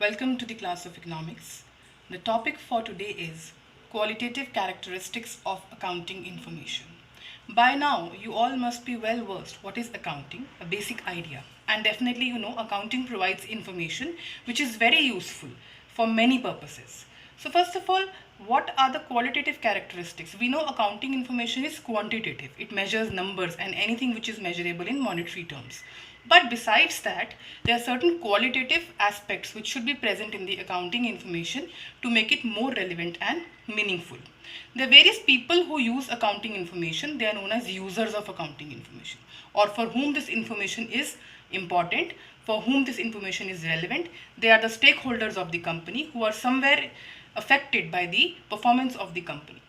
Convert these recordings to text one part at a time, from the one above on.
Welcome to the class of economics. The topic for today is qualitative characteristics of accounting information. By now, you all must be well versed what is accounting, a basic idea. And definitely you know accounting provides information which is very useful for many purposes. So first of all, what are the qualitative characteristics? We know accounting information is quantitative. It measures numbers and anything which is measurable in monetary terms. But besides that, there are certain qualitative aspects which should be present in the accounting information to make it more relevant and meaningful. There are various people who use accounting information. They are known as users of accounting information, or for whom this information is important, for whom this information is relevant. They are the stakeholders of the company who are somewhere affected by the performance of the company.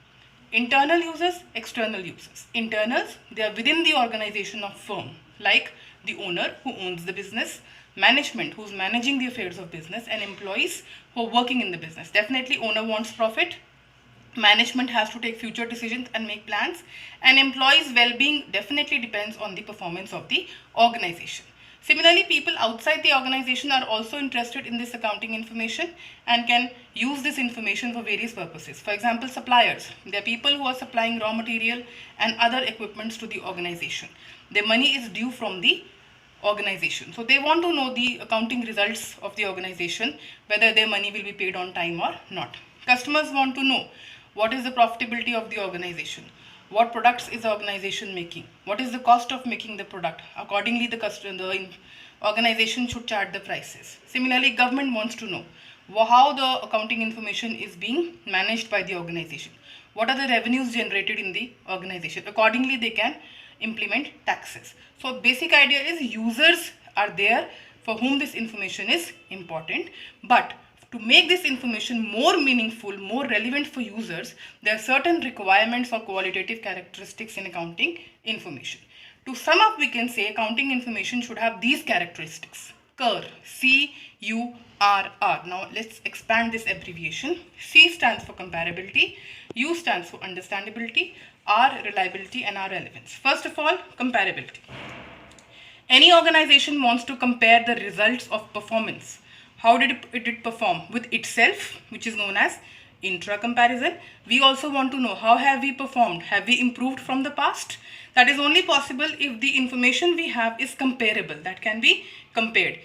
Internal users, external users. Internals, they are within the organization of firm, like the owner who owns the business, management who's managing the affairs of business, and employees who are working in the business. Definitely owner wants profit, management has to take future decisions and make plans, and employees' well-being definitely depends on the performance of the organization. Similarly, people outside the organization are also interested in this accounting information and can use this information for various purposes. For example, suppliers. They are people who are supplying raw material and other equipments to the organization. Their money is due from the organization. So they want to know the accounting results of the organization, whether their money will be paid on time or not. Customers want to know what is the profitability of the organization. What products is the organization making? What is the cost of making the product? Accordingly, the organization should chart the prices. Similarly, government wants to know how the accounting information is being managed by the organization. What are the revenues generated in the organization? Accordingly, they can implement taxes. So basic idea is users are there for whom this information is important, but to make this information more meaningful, more relevant for users, there are certain requirements or qualitative characteristics in accounting information. To sum up, we can say accounting information should have these characteristics. CUR, C-U-R-R. Now let's expand this abbreviation. C stands for comparability, U stands for understandability, R reliability, and R relevance. First of all, comparability. Any organization wants to compare the results of performance. How did it perform with itself, which is known as intra-comparison. We also want to know how have we performed, have we improved from the past. That is only possible if the information we have is comparable, that can be compared.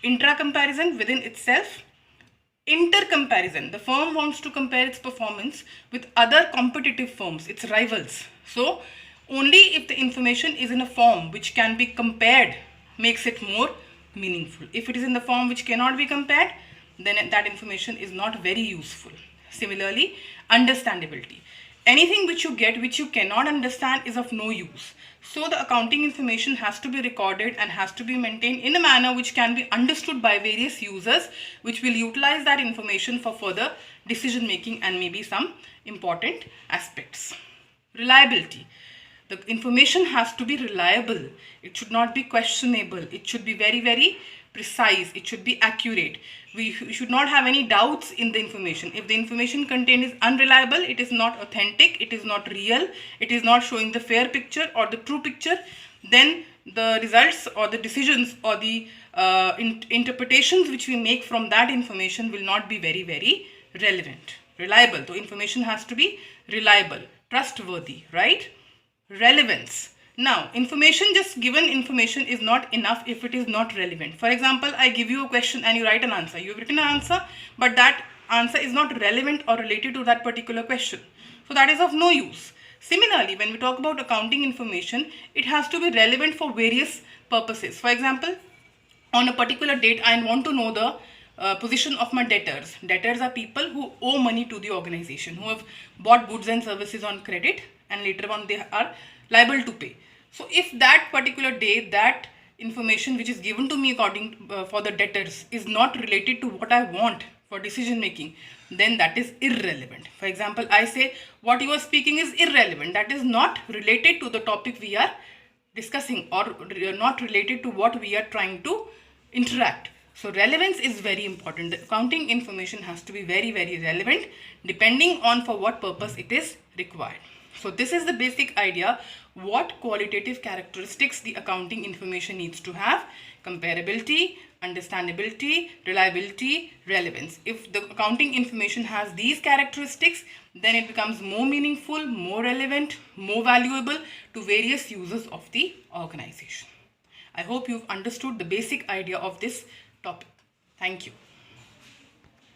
Intra-comparison within itself. Inter-comparison, the firm wants to compare its performance with other competitive firms, its rivals. So only if the information is in a form which can be compared makes it more meaningful. If it is in the form which cannot be compared, then that information is not very useful. Similarly, understandability. Anything which you get which you cannot understand is of no use. So the accounting information has to be recorded and has to be maintained in a manner which can be understood by various users, which will utilize that information for further decision making and maybe some important aspects. Reliability. The information has to be reliable. It should not be questionable. It should be very, very precise. It should be accurate. We should not have any doubts in the information. If the information contained is unreliable, it is not authentic, it is not real, it is not showing the fair picture or the true picture, then the results or the decisions or the interpretations which we make from that information will not be very, very relevant. Reliable. The information has to be reliable, trustworthy, right? Relevance. Now, information, just given information is not enough if it is not relevant. For example, I give you a question and you write an answer. You have written an answer, but that answer is not relevant or related to that particular question. So that is of no use. Similarly, when we talk about accounting information, it has to be relevant for various purposes. For example, on a particular date, I want to know the position of my debtors. Debtors are people who owe money to the organization, who have bought goods and services on credit and later on they are liable to pay. So if that particular day, that information which is given to me according for the debtors is not related to what I want for decision making, then that is irrelevant. For example, I say what you are speaking is irrelevant. That is not related to the topic we are discussing or not related to what we are trying to interact. So relevance is very important. The accounting information has to be very, very relevant depending on for what purpose it is required. So this is the basic idea what qualitative characteristics the accounting information needs to have: comparability, understandability, reliability, relevance. If the accounting information has these characteristics, then it becomes more meaningful, more relevant, more valuable to various users of the organization. I hope you've understood the basic idea of this topic. Thank you.